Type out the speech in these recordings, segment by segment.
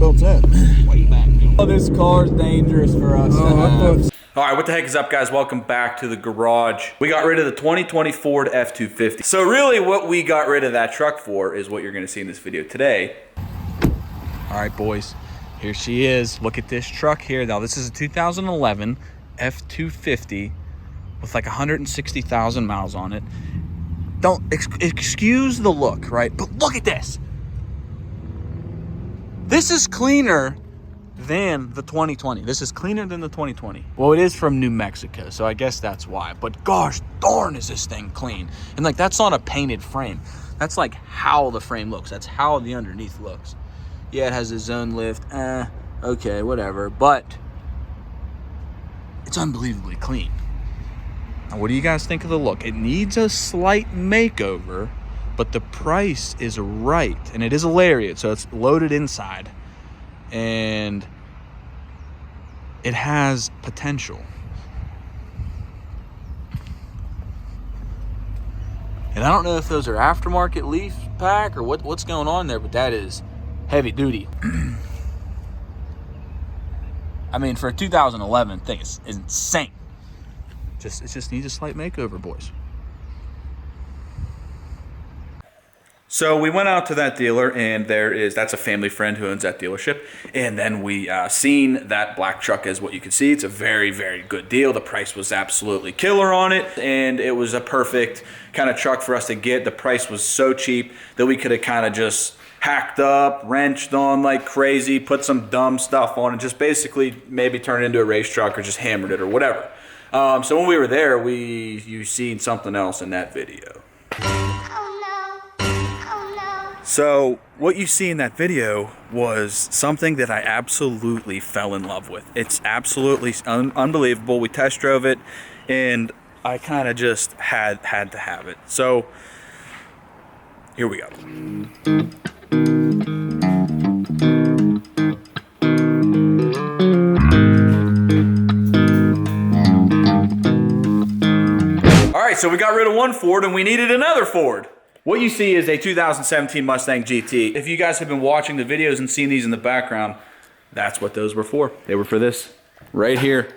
seatbelts at? Way back. Oh, this car's dangerous for us. All right, what the heck is up, guys? Welcome back to the garage. We got rid of the 2020 Ford F-250. So really what we got rid of that truck for is what you're gonna see in this video today. All right, boys, here she is. Look at this truck here. Now, this is a 2011 F-250 with like 160,000 miles on it. Don't excuse the look, right? But look at this. This is cleaner than the 2020. This is cleaner than the 2020. Well, it is from New Mexico, so I guess that's why. But gosh darn, is this thing clean. And like, that's not a painted frame. That's like how the frame looks. That's how the underneath looks. Yeah, it has a zone lift. Okay, whatever. But it's unbelievably clean. Now, what do you guys think of the look? It needs a slight makeover, but the price is right. And it is a Lariat, so it's loaded inside. And it has potential. And I don't know if those are aftermarket leaf pack or what's going on there, but that is heavy duty. I mean, for a 2011 thing, it's insane. It just needs a slight makeover, boys. So we went out to that dealer, and that's a family friend who owns that dealership. And then we seen that black truck as what you can see. It's a very, very good deal. The price was absolutely killer on it, and it was a perfect kind of truck for us to get. The price was so cheap that we could have kind of just hacked up, wrenched on like crazy, put some dumb stuff on, and just basically maybe turn it into a race truck or just hammered it or whatever. So when we were there, you seen something else in that video. So what you see in that video was something that I absolutely fell in love with. It's absolutely unbelievable. We test drove it, and I kind of just had to have it. So here we go. All right, so we got rid of one Ford and we needed another Ford. What you see is a 2017 Mustang GT. If you guys have been watching the videos and seen these in the background, that's what those were for. They were for this right here.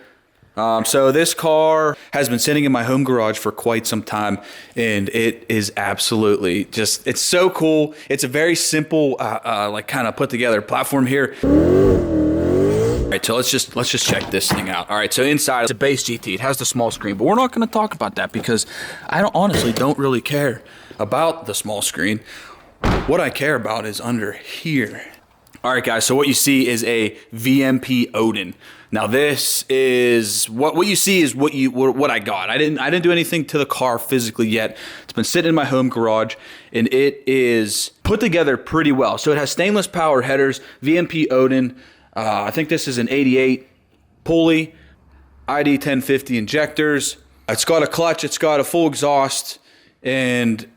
So this car has been sitting in my home garage for quite some time, and it is absolutely just, it's so cool. It's a very simple, like kind of put together platform here. All right, so let's just check this thing out. All right, so inside it's a base GT. It has the small screen, but we're not going to talk about that because I honestly don't really care about the small screen. What I care about is under here. All right, guys, so what you see is a VMP Odin. Now this is what you see is what I got. I didn't do anything to the car physically yet. It's been sitting in my home garage, and it is put together pretty well. So it has stainless power headers, VMP Odin. I think this is an 88 pulley, ID 1050 injectors. It's got a clutch, it's got a full exhaust, and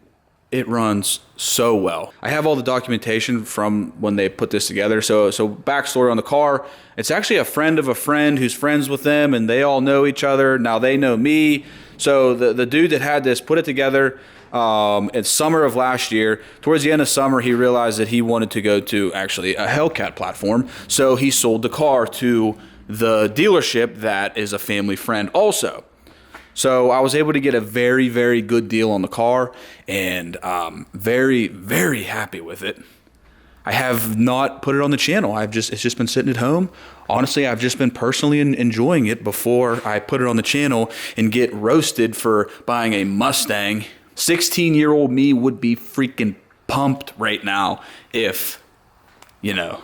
it runs so well. I have all the documentation from when they put this together. So backstory on the car, it's actually a friend of a friend who's friends with them, and they all know each other. Now they know me. So the dude that had this put it together in summer of last year. Towards the end of summer, he realized that he wanted to go to actually a Hellcat platform. So he sold the car to the dealership that is a family friend also. So I was able to get a very, very good deal on the car, and very, very happy with it. I have not put it on the channel. It's just been sitting at home. Honestly, I've just been personally enjoying it before I put it on the channel and get roasted for buying a Mustang. 16-year-old me would be freaking pumped right now if, you know,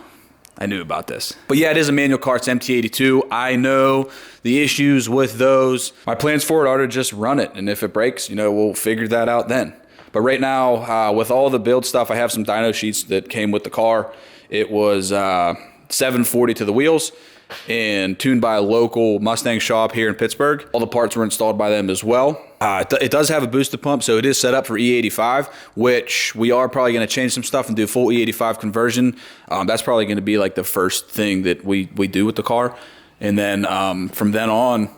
I knew about this. But yeah, it is a manual car. It's MT82. I know the issues with those. My plans for it are to just run it, and if it breaks, you know, we'll figure that out then. But right now, with all the build stuff, I have some dyno sheets that came with the car. It was 740 to the wheels and tuned by a local Mustang shop here in Pittsburgh. All the parts were installed by them as well. It does have a boosted pump, so it is set up for E85, which we are probably going to change some stuff and do full E85 conversion. That's probably going to be like the first thing that we do with the car. And then from then on,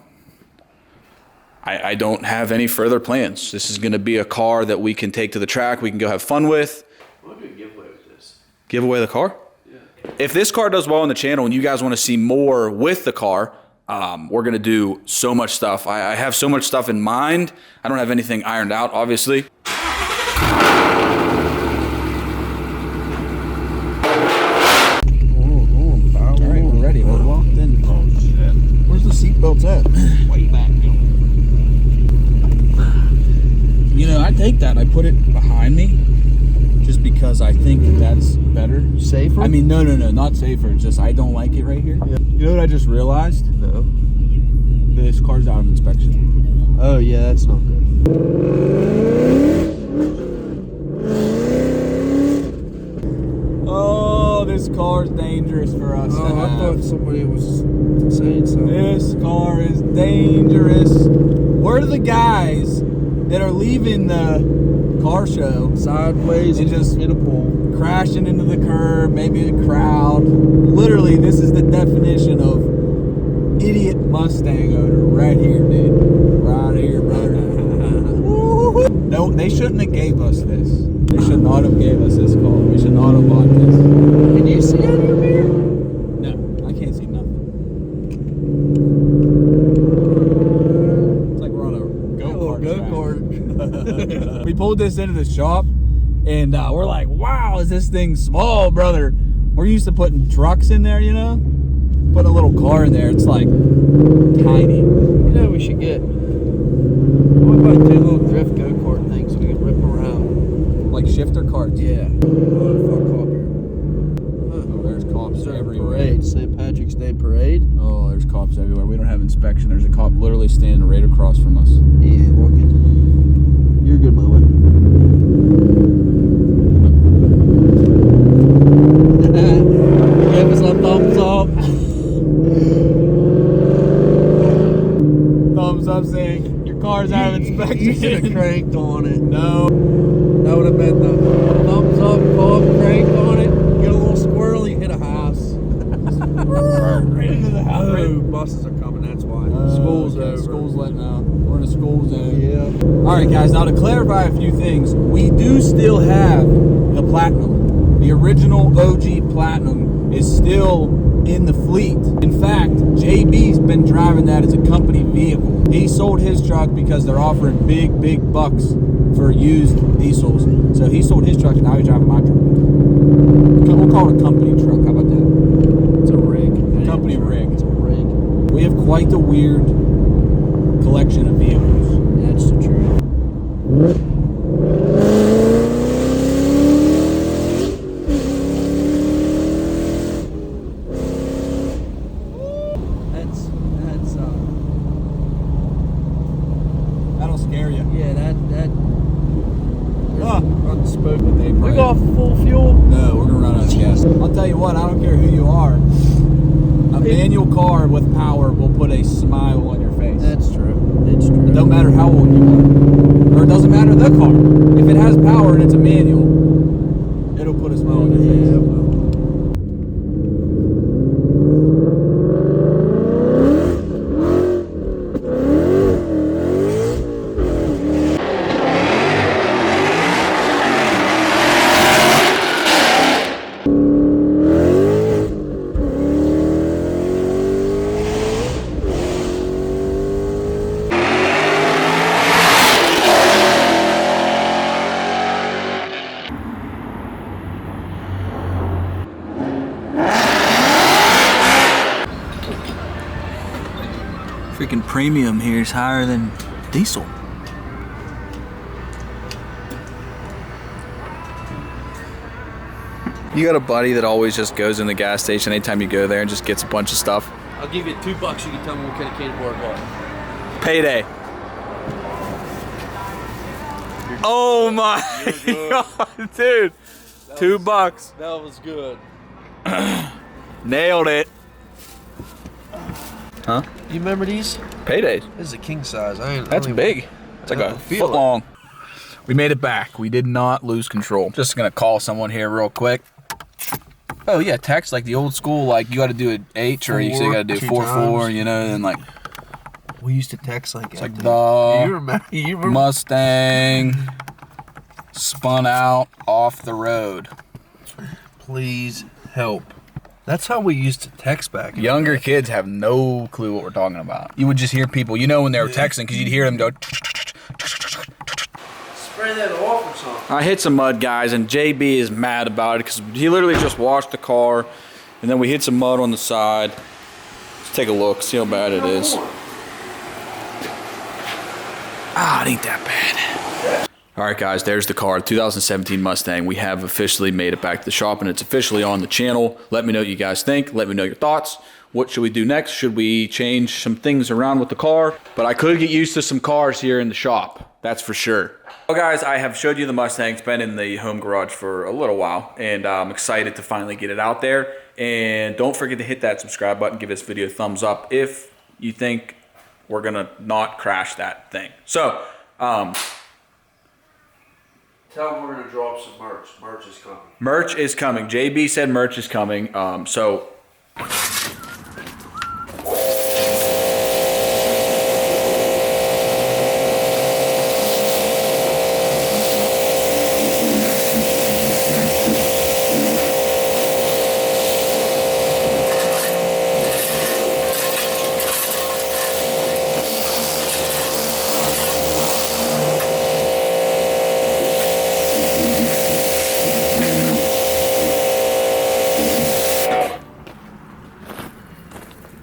I don't have any further plans. This is going to be a car that we can take to the track, we can go have fun with. We'll do a giveaway with this. Give away the car? Yeah. if this car does well on the channel and you guys want to see more with the car, we're going to do so much stuff. I have so much stuff in mind. I don't have anything ironed out, obviously. All right, we're ready. We're locked in. Oh, shit. Where's the seatbelts at? Way back. You know, I take that and I put it behind me just because I think that's better. Safer? I mean, no, not safer. It's just I don't like it right here. Yeah. You know what I just realized? No. This car's out of inspection. Oh, yeah, that's not good. Oh, this car's dangerous for us. Oh, I thought somebody was saying something. This car is dangerous. Where are the guys that are leaving the car show Sideways and just in a pool. crashing into the curb, maybe a crowd? Literally, this is the definition of idiot Mustang owner right here, dude. Right here, brother. No, they shouldn't have gave us this. They should not have gave us this car. We should not have bought this. Can you see out of your mirror? No, I can't see nothing. It's like we're on a go-kart. We pulled this into the shop, and we're like, wow, is this thing small, brother? We're used to putting trucks in there, you know? Put a little car in there, it's like tiny. You know, we should get. What about two little drift go-kart things we can rip around? Like shifter carts. Yeah. Oh, Oh, there's cops everywhere. Parade, St. Patrick's Day parade. Oh, there's cops everywhere. We don't have inspection. There's a cop literally standing right across from us. Yeah, walking. You're good, my way. Give us a thumbs up. Thumbs up saying your car's out of inspection. You should have cranked on it. No. That would have been the thumbs up, crank on it, get a little squirrely, hit a house. Right into the house. Oh, buses are coming, that's why. School's over. School's letting out. We're in a school zone. Yeah. Alright guys, now to clarify a few things, we do still have the Platinum. The original OG Platinum is still in the fleet. In fact, JB's been driving that as a company vehicle. He sold his truck because they're offering big bucks for used diesels. So he sold his truck and now he's driving my truck. We'll call it a company truck. How about that? It's a rig. Company rig. It's a rig. We have quite a weird collection of vehicles. That's the truth. That'll scare you. Yeah, that Run the spoke. we go off full fuel. No, we're gonna run out of gas. I'll tell you what, I don't care who you are. A manual car with power will put a smile on your face. That's true. It's true. It don't matter how old you are. Or it doesn't matter the car. If it has power and it's a manual, it'll put a smile on your face. Yeah, well. Freaking premium here is higher than diesel. You got a buddy that always just goes in the gas station anytime you go there and just gets a bunch of stuff. I'll give you $2. You can tell me what kind of candy bar it was. Payday. Oh my god, dude. $2. That was good. Nailed it. Huh? You remember these? Paydays. This is a king size. That's big. It's like a foot long. We made it back. We did not lose control. Just gonna call someone here real quick. Oh yeah, text like the old school, like you gotta do an H or you gotta do 4-4, you know, and like we used to text like it's like the you remember Mustang spun out off the road. Please help. That's how we used to text back. Younger kids have no clue what we're talking about. You would just hear people, you know, when they were texting, because you'd hear them go. Spray that off or something. I hit some mud, guys, and JB is mad about it because he literally just washed the car, and then we hit some mud on the side. Let's take a look, see how bad it is. Ah, it ain't that bad. All right, guys, there's the car, 2017 Mustang. We have officially made it back to the shop, and it's officially on the channel. Let me know what you guys think. Let me know your thoughts. What should we do next? Should we change some things around with the car? But I could get used to some cars here in the shop. That's for sure. Well, guys, I have showed you the Mustang. It's been in the home garage for a little while, and I'm excited to finally get it out there. And don't forget to hit that subscribe button. Give this video a thumbs up if you think we're going to not crash that thing. So, Tell them we're going to drop some merch. Merch is coming. merch is coming. JB said merch is coming. So